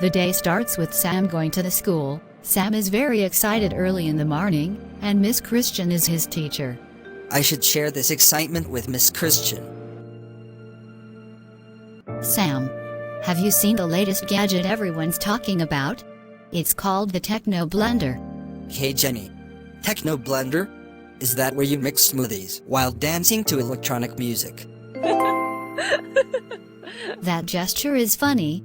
The day starts with Sam going to the school. Sam is very excited early in the morning, and Miss Christian is his teacher. I should share this excitement with Miss Christian. Sam, have you seen the latest gadget everyone's talking about? It's called the Techno Blender. Hey Jenny. Techno Blender? Is that where you mix smoothies while dancing to electronic music? That gesture is funny.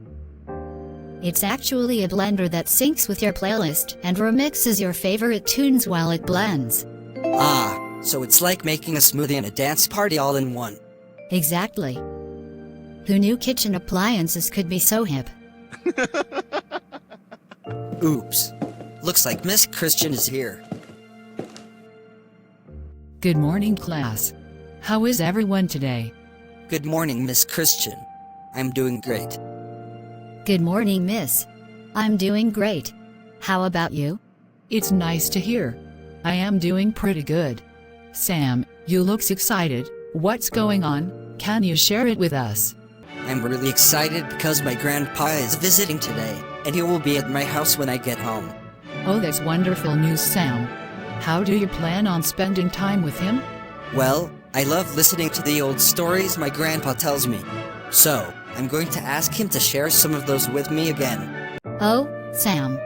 It's actually a blender that syncs with your playlist and remixes your favorite tunes while it blends. Ah, so it's like making a smoothie and a dance party all in one. Exactly. Who knew kitchen appliances could be so hip? Oops. Looks like Miss Christian is here. Good morning, class. How is everyone today? Good morning, Miss Christian. I'm doing great. Good morning, miss. I'm doing great. How about you? It's nice to hear. I am doing pretty good. Sam, you look excited. What's going on? Can you share it with us? I'm really excited because my grandpa is visiting today, and he will be at my house when I get home. Oh, that's wonderful news, Sam. How do you plan on spending time with him? Well, I love listening to the old stories my grandpa tells me. So, I'm going to ask him to share some of those with me again. Oh, Sam.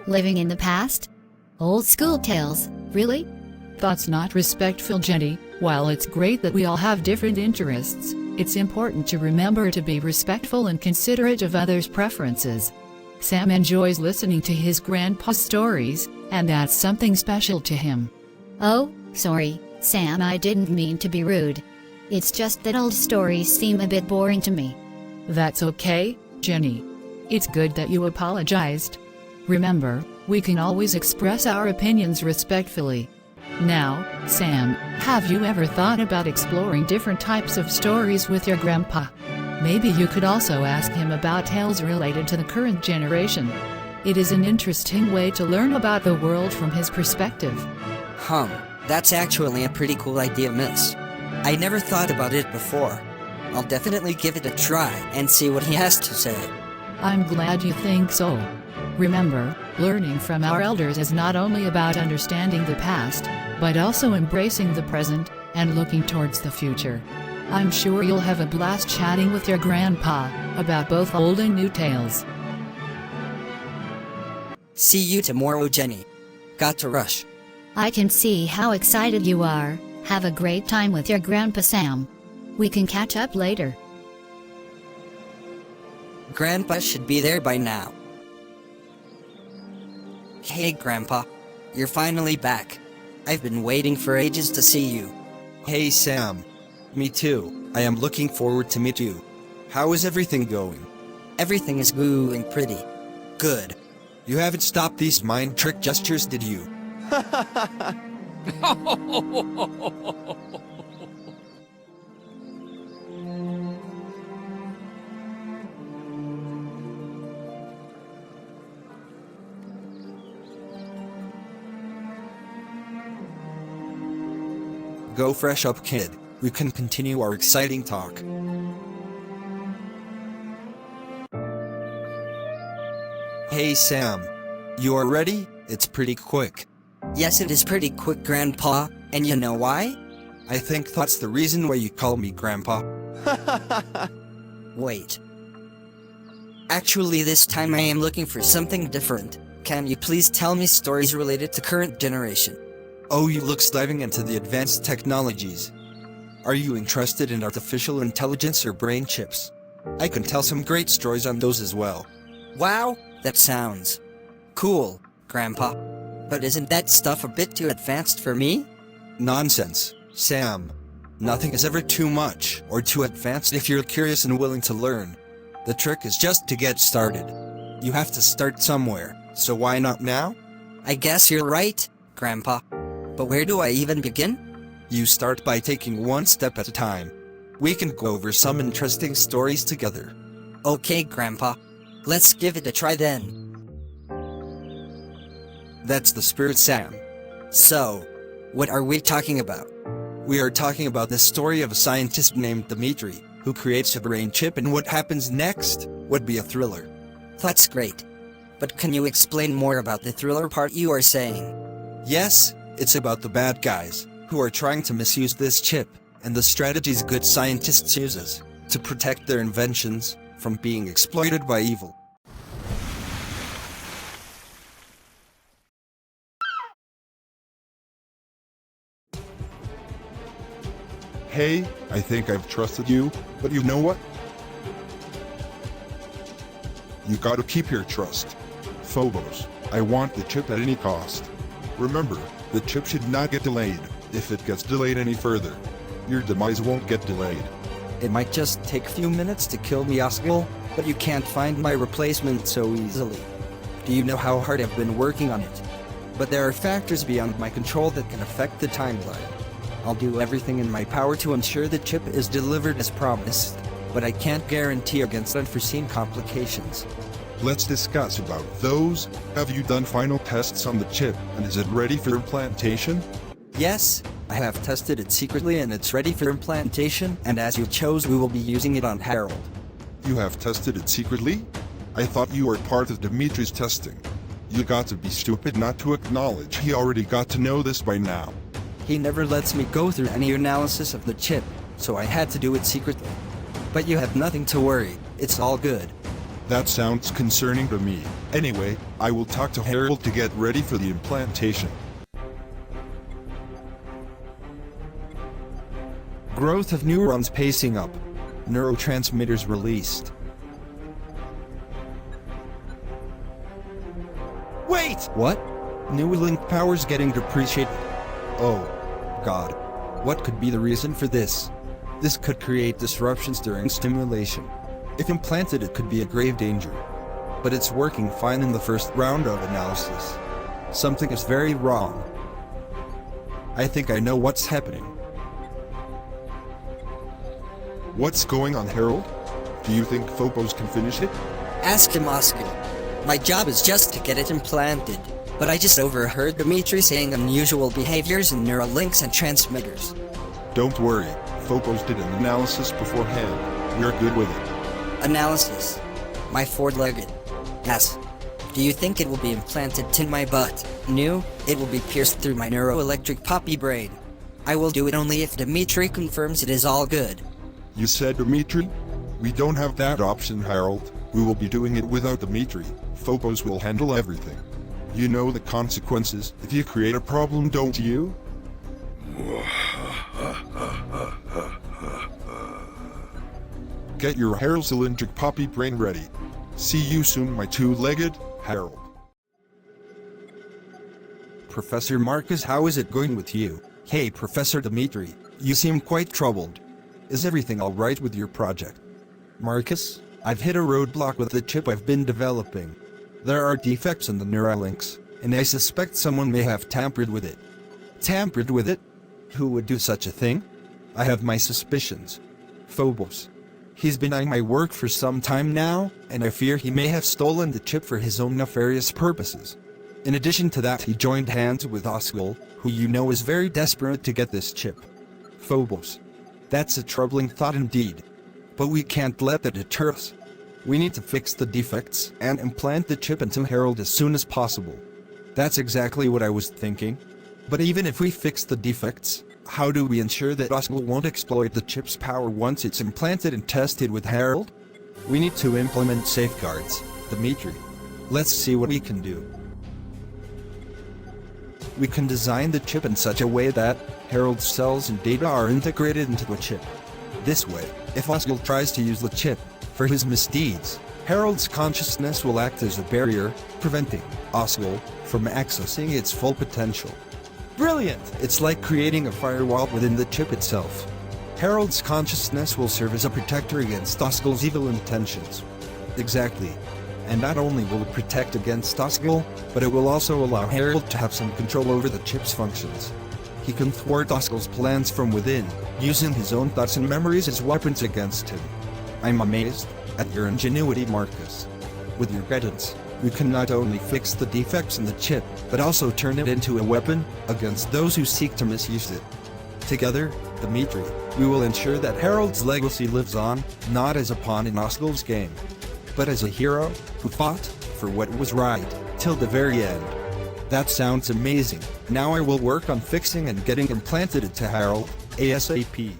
Living in the past? Old school tales, really? That's not respectful, Jenny. While it's great that we all have different interests, it's important to remember to be respectful and considerate of others' preferences. Sam enjoys listening to his grandpa's stories, and that's something special to him. Oh, sorry, Sam, I didn't mean to be rude. It's just that old stories seem a bit boring to me. That's okay, Jenny. It's good that you apologized. Remember, we can always express our opinions respectfully. Now, Sam, have you ever thought about exploring different types of stories with your grandpa? Maybe you could also ask him about tales related to the current generation. It is an interesting way to learn about the world from his perspective. That's actually a pretty cool idea, miss. I never thought about it before. I'll definitely give it a try and see what he has to say. I'm glad you think so. Remember, learning from our elders is not only about understanding the past, but also embracing the present and looking towards the future. I'm sure you'll have a blast chatting with your grandpa about both old and new tales. See you tomorrow, Jenny. Got to rush. I can see how excited you are. Have a great time with your grandpa, Sam. We can catch up later. Grandpa should be there by now. Hey, Grandpa. You're finally back. I've been waiting for ages to see you. Hey, Sam. Me too. I am looking forward to meet you. How is everything going? Everything is going pretty good. You haven't stopped these mind trick gestures, did you? Go fresh up, kid. We can continue our exciting talk. Hey, Sam. You are ready? It's pretty quick. Yes, it is pretty quick, Grandpa. And you know why? I think that's the reason why you call me Grandpa. Wait. Actually, this time I am looking for something different. Can you please tell me stories related to current generation? Oh, you look diving into the advanced technologies. Are you interested in artificial intelligence or brain chips? I can tell some great stories on those as well. Wow, that sounds cool, Grandpa. But isn't that stuff a bit too advanced for me? Nonsense, Sam. Nothing is ever too much or too advanced if you're curious and willing to learn. The trick is just to get started. You have to start somewhere, so why not now? I guess you're right, Grandpa. But where do I even begin? You start by taking one step at a time. We can go over some interesting stories together. Okay, Grandpa. Let's give it a try then. That's the spirit, Sam. So, what are we talking about? We are talking about the story of a scientist named Dimitri. who creates a brain chip and what happens next would be a thriller. That's great. But can you explain more about the thriller part you are saying? Yes, it's about the bad guys who are trying to misuse this chip, and the strategies good scientists uses to protect their inventions from being exploited by evil. Hey, I think I've trusted you, but you know what? You gotta keep your trust. Phobos, I want the chip at any cost. Remember, the chip should not get delayed. If it gets delayed any further, your demise won't get delayed. It might just take a few minutes to kill me, Osgle, but you can't find my replacement so easily. Do you know how hard I've been working on it? But there are factors beyond my control that can affect the timeline. I'll do everything in my power to ensure the chip is delivered as promised, but I can't guarantee against unforeseen complications. Let's discuss about those. Have you done final tests on the chip, and is it ready for implantation? Yes, I have tested it secretly and it's ready for implantation, and as you chose, we will be using it on Harold. You have tested it secretly? I thought you were part of Dimitri's testing. You got to be stupid not to acknowledge he already got to know this by now. He never lets me go through any analysis of the chip, so I had to do it secretly. But you have nothing to worry, it's all good. That sounds concerning to me. Anyway, I will talk to Harold to get ready for the implantation. Growth of neurons pacing up. Neurotransmitters released. Wait! What? Neuralink powers getting depreciated. Oh, God. What could be the reason for this? This could create disruptions during stimulation. If implanted, it could be a grave danger. But it's working fine in the first round of analysis. Something is very wrong. I think I know what's happening. What's going on, Harold? Do you think Phobos can finish it? Ask him, Osgle. My job is just to get it implanted, but I just overheard Dimitri saying unusual behaviors in neural links and transmitters. Don't worry, Phobos did an analysis beforehand. We're good with it. Analysis. My four-legged. Yes. Do you think it will be implanted in my butt? No, it will be pierced through my neuroelectric poppy brain. I will do it only if Dimitri confirms it is all good. You said Dimitri? We don't have that option, Harold. We will be doing it without Dimitri. Phobos will handle everything. You know the consequences if you create a problem, don't you? Get your Harold cylindric poppy brain ready. See you soon, my two-legged Harold. Professor Marcus, how is it going with you? Hey, Professor Dimitri, you seem quite troubled. Is everything alright with your project? Marcus, I've hit a roadblock with the chip I've been developing. There are defects in the Neuralinks, and I suspect someone may have tampered with it. Tampered with it? Who would do such a thing? I have my suspicions. Phobos. He's been eyeing my work for some time now, and I fear he may have stolen the chip for his own nefarious purposes. In addition to that, he joined hands with Osgle, who you know is very desperate to get this chip. Phobos. That's a troubling thought indeed. But we can't let that deter us. We need to fix the defects and implant the chip into Harold as soon as possible. That's exactly what I was thinking. But even if we fix the defects, how do we ensure that Osgle won't exploit the chip's power once it's implanted and tested with Harold? We need to implement safeguards, Dimitri. Let's see what we can do. We can design the chip in such a way that Harold's cells and data are integrated into a chip. This way, if Osgle tries to use the chip for his misdeeds, Harold's consciousness will act as a barrier, preventing Osgle from accessing its full potential. Brilliant! It's like creating a firewall within the chip itself. Harold's consciousness will serve as a protector against Osgle's evil intentions. Exactly. And not only will it protect against Osgle, but it will also allow Harold to have some control over the chip's functions. He can thwart Osgle's plans from within, using his own thoughts and memories as weapons against him. I'm amazed at your ingenuity, Marcus. With your guidance, we can not only fix the defects in the chip, but also turn it into a weapon against those who seek to misuse it. Together, Dimitri, we will ensure that Harold's legacy lives on, not as a pawn in Osgle's game, but as a hero who fought for what was right till the very end. That sounds amazing. Now I will work on fixing and getting implanted into Harold, ASAP.